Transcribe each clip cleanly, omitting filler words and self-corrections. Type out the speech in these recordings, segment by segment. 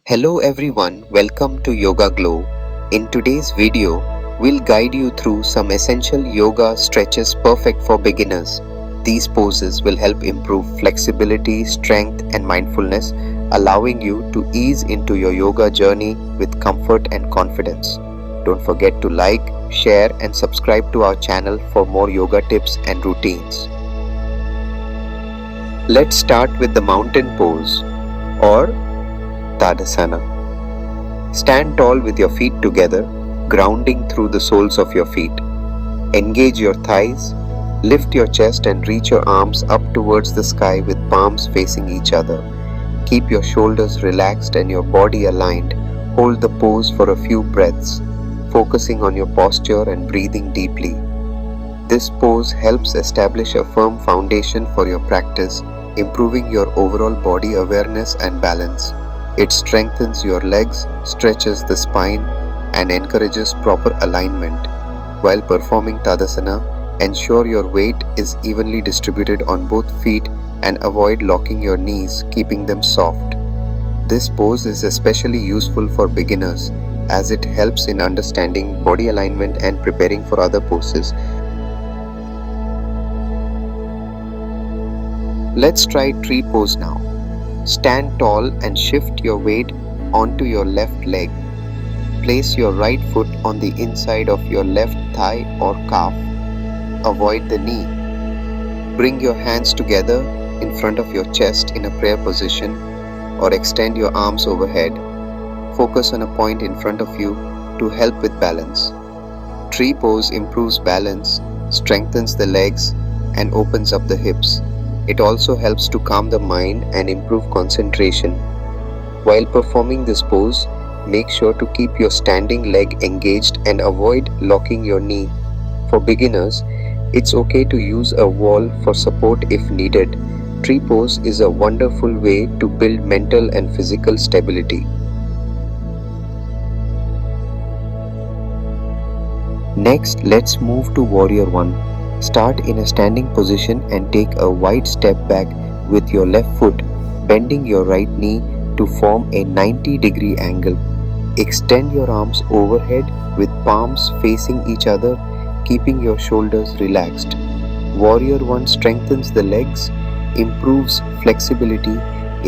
Hello everyone, welcome to Yoga Glow. In today's video, we'll guide you through some essential yoga stretches perfect for beginners. These poses will help improve flexibility, strength, and mindfulness, allowing you to ease into your yoga journey with comfort and confidence. Don't forget to like, share, and subscribe to our channel for more yoga tips and routines. Let's start with the mountain pose or Tadasana. Stand tall with your feet together, grounding through the soles of your feet. Engage your thighs, lift your chest and reach your arms up towards the sky with palms facing each other. Keep your shoulders relaxed and your body aligned. Hold the pose for a few breaths, focusing on your posture and breathing deeply. This pose helps establish a firm foundation for your practice, improving your overall body awareness and balance. It strengthens your legs, stretches the spine, and encourages proper alignment. While performing Tadasana, ensure your weight is evenly distributed on both feet and avoid locking your knees, keeping them soft. This pose is especially useful for beginners as it helps in understanding body alignment and preparing for other poses. Let's try tree pose now. Stand tall and shift your weight onto your left leg. Place your right foot on the inside of your left thigh or calf. Avoid the knee. Bring your hands together in front of your chest in a prayer position or extend your arms overhead. Focus on a point in front of you to help with balance. Tree pose improves balance, strengthens the legs, and opens up the hips. It also helps to calm the mind and improve concentration. While performing this pose, make sure to keep your standing leg engaged and avoid locking your knee. For beginners, it's okay to use a wall for support if needed. Tree pose is a wonderful way to build mental and physical stability. Next, let's move to Warrior 1. Start in a standing position and take a wide step back with your left foot, bending your right knee to form a 90-degree angle. Extend your arms overhead with palms facing each other, keeping your shoulders relaxed. Warrior 1 strengthens the legs, improves flexibility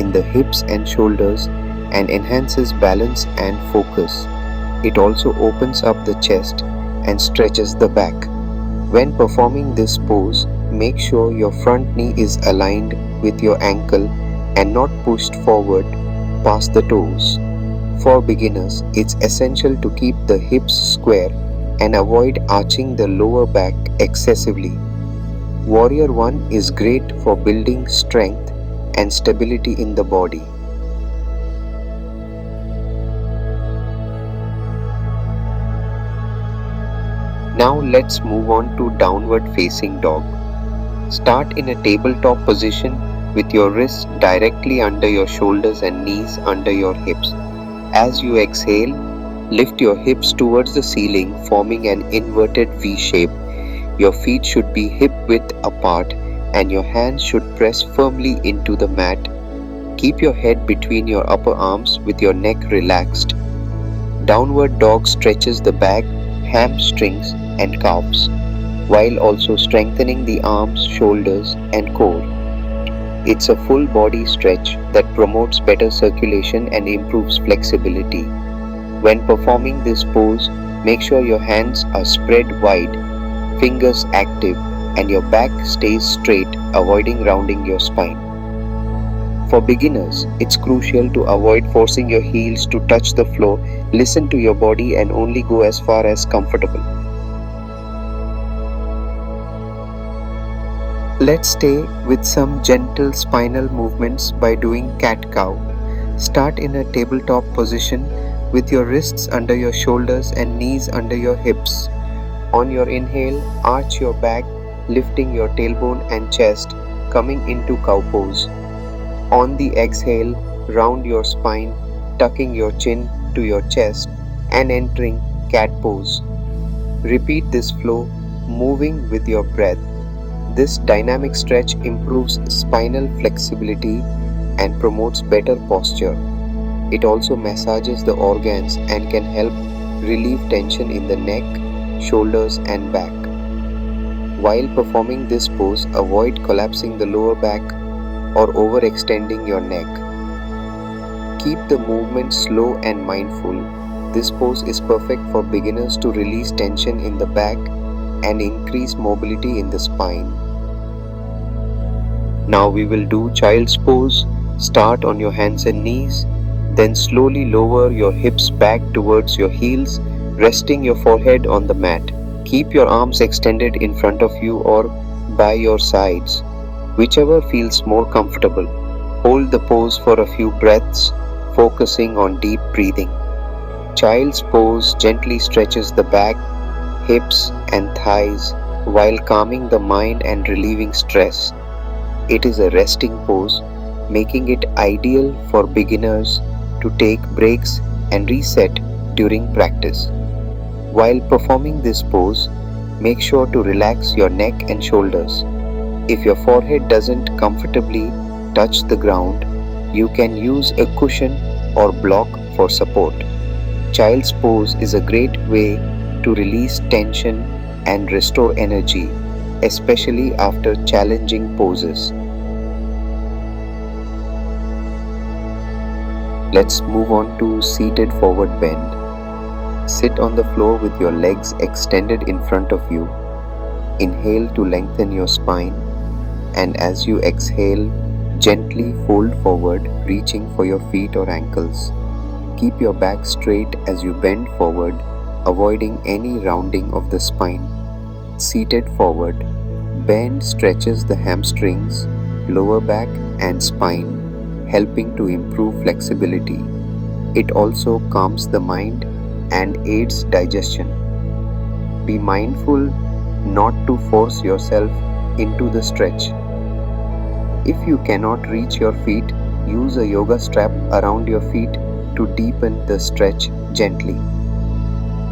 in the hips and shoulders, and enhances balance and focus. It also opens up the chest and stretches the back. When performing this pose, make sure your front knee is aligned with your ankle and not pushed forward past the toes. For beginners, it's essential to keep the hips square and avoid arching the lower back excessively. Warrior 1 is great for building strength and stability in the body. Now let's move on to downward facing dog. Start in a tabletop position with your wrists directly under your shoulders and knees under your hips. As you exhale, lift your hips towards the ceiling, forming an inverted V shape. Your feet should be hip width apart and your hands should press firmly into the mat. Keep your head between your upper arms with your neck relaxed. Downward dog stretches the back, hamstrings, and calves, while also strengthening the arms, shoulders, and core. It's a full body stretch that promotes better circulation and improves flexibility. When performing this pose, make sure your hands are spread wide, fingers active, and your back stays straight, avoiding rounding your spine. For beginners, it's crucial to avoid forcing your heels to touch the floor. Listen to your body and only go as far as comfortable. Let's stay with some gentle spinal movements by doing cat-cow. Start in a tabletop position with your wrists under your shoulders and knees under your hips. On your inhale, arch your back, lifting your tailbone and chest, coming into cow pose. On the exhale, round your spine, tucking your chin to your chest and entering cat pose. Repeat this flow, moving with your breath. This dynamic stretch improves spinal flexibility and promotes better posture. It also massages the organs and can help relieve tension in the neck, shoulders, and back. While performing this pose, avoid collapsing the lower back or overextending your neck. Keep the movement slow and mindful. This pose is perfect for beginners to release tension in the back and increase mobility in the spine. Now we will do child's pose. Start on your hands and knees, then slowly lower your hips back towards your heels, resting your forehead on the mat. Keep your arms extended in front of you or by your sides, whichever feels more comfortable. Hold the pose for a few breaths, focusing on deep breathing. Child's pose gently stretches the back, hips, and thighs while calming the mind and relieving stress. It is a resting pose, making it ideal for beginners to take breaks and reset during practice. While performing this pose, make sure to relax your neck and shoulders. If your forehead doesn't comfortably touch the ground, you can use a cushion or block for support. Child's pose is a great way to release tension and restore energy, especially after challenging poses. Let's move on to seated forward bend. Sit on the floor with your legs extended in front of you. Inhale to lengthen your spine, and as you exhale, gently fold forward, reaching for your feet or ankles. Keep your back straight as you bend forward, avoiding any rounding of the spine. Seated forward, bend stretches the hamstrings, lower back, and spine, helping to improve flexibility. It also calms the mind and aids digestion. Be mindful not to force yourself into the stretch. If you cannot reach your feet, use a yoga strap around your feet to deepen the stretch gently.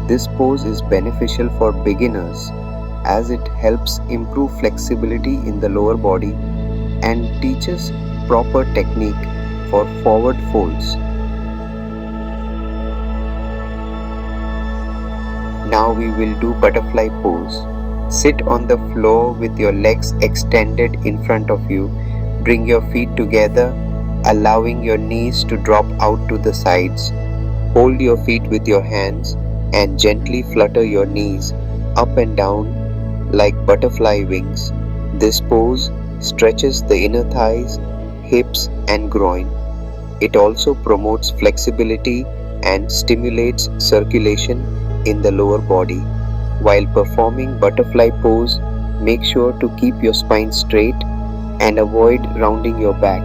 This pose is beneficial for beginners as it helps improve flexibility in the lower body and teaches proper technique for forward folds. Now we will do butterfly pose. Sit on the floor with your legs extended in front of you. Bring your feet together, allowing your knees to drop out to the sides. Hold your feet with your hands and gently flutter your knees up and down like butterfly wings. This pose stretches the inner thighs, hips, and groin. It also promotes flexibility and stimulates circulation in the lower body. While performing butterfly pose, make sure to keep your spine straight and avoid rounding your back.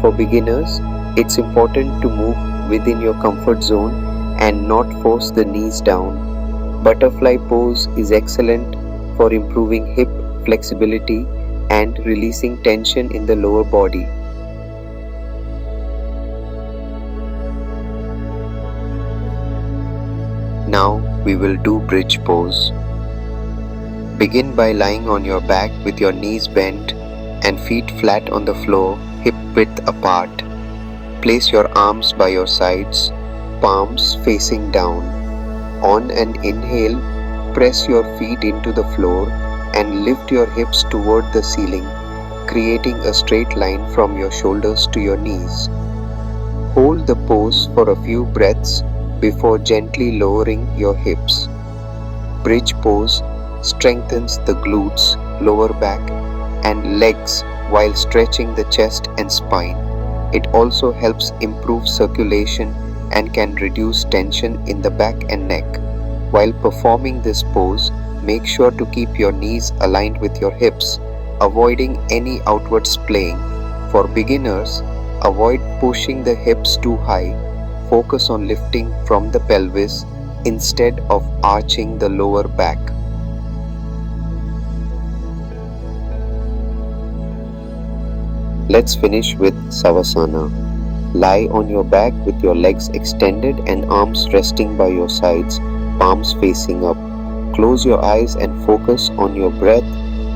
For beginners, it's important to move within your comfort zone and not force the knees down. Butterfly pose is excellent for improving hip flexibility and releasing tension in the lower body. Now we will do bridge pose. Begin by lying on your back with your knees bent and feet flat on the floor, hip width apart. Place your arms by your sides, palms facing down. On an inhale, press your feet into the floor and lift your hips toward the ceiling, creating a straight line from your shoulders to your knees. Hold the pose for a few breaths before gently lowering your hips. Bridge pose strengthens the glutes, lower back, and legs while stretching the chest and spine. It also helps improve circulation and can reduce tension in the back and neck. While performing this pose, make sure to keep your knees aligned with your hips, avoiding any outward splaying. For beginners, avoid pushing the hips too high. Focus on lifting from the pelvis instead of arching the lower back. Let's finish with Savasana. Lie on your back with your legs extended and arms resting by your sides, palms facing up. Close your eyes and focus on your breath,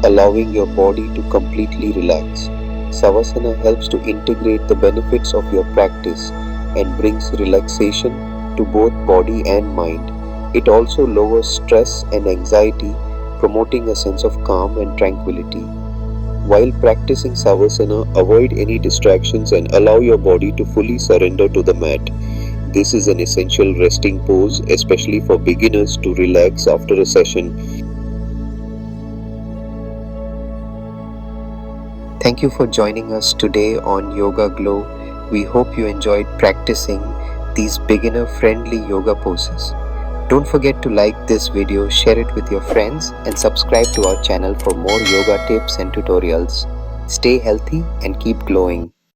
allowing your body to completely relax. Savasana helps to integrate the benefits of your practice, and brings relaxation to both body and mind. It also lowers stress and anxiety, promoting a sense of calm and tranquility. While practicing Savasana, avoid any distractions and allow your body to fully surrender to the mat. This is an essential resting pose, especially for beginners to relax after a session. Thank you for joining us today on Yoga Glow. We hope you enjoyed practicing these beginner friendly yoga poses. Don't forget to like this video, share it with your friends, and subscribe to our channel for more yoga tips and tutorials. Stay healthy and keep glowing.